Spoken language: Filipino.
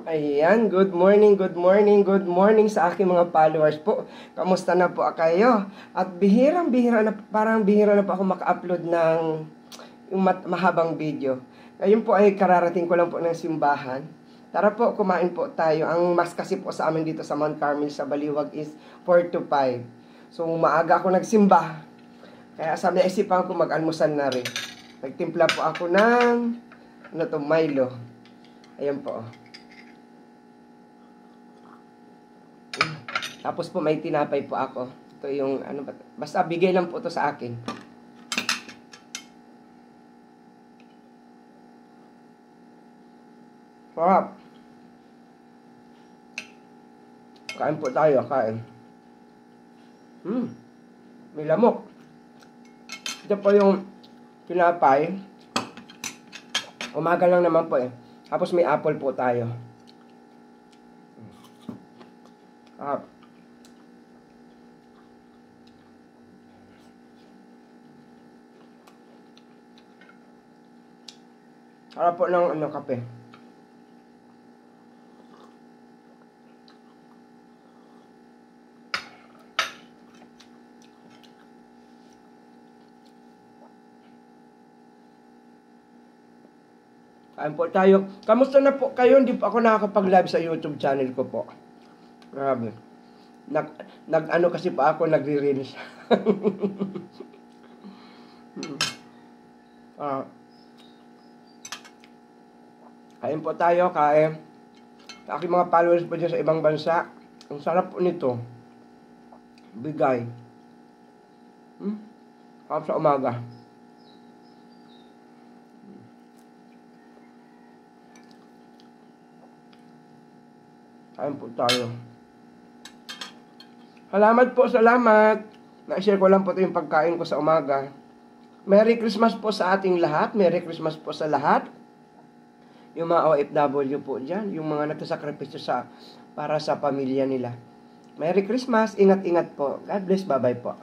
Ayan, good morning, good morning, good morning sa aking mga followers po. Kamusta na po kayo? At bihirang-bihira na, parang bihira na po ako maka-upload ng mahabang video. Ngayon po ay kararating ko lang po ng simbahan. Tara po, kumain po tayo. Ang mas kasi po sa amin dito sa Mount Carmel sa Baliwag is 4 to 5. So, maaga ako nagsimba. Kaya sa naisipan ko mag-almusal na rin. Nagtimpla po ako ng Milo. Ayan po. Tapos po may tinapay po ako. Ito yung basta bigay lang po to sa akin. Sarap. Kain po tayo, kain. May lamok. Ito po yung tinapay. Umaga lang naman po eh. Tapos may apple po tayo. Harap po ng kape. Kain po tayo. Kamusta na po kayo? Hindi po ako nakakapag-live sa YouTube channel ko po. Grabe. Nag-ano kasi pa ako, nagre-reels. Kain po tayo, kain. Sa aking mga followers po dyan sa ibang bansa. Ang sarap po nito. Bigay. Sarap sa umaga. Kain po tayo. Salamat po, salamat. Na-share ko lang po ito yung pagkain ko sa umaga. Merry Christmas po sa ating lahat. Merry Christmas po sa lahat. Yung mga OFW po dyan. Yung mga nagsasakripisyo para sa pamilya nila. Merry Christmas. Ingat-ingat po. God bless. Bye-bye po.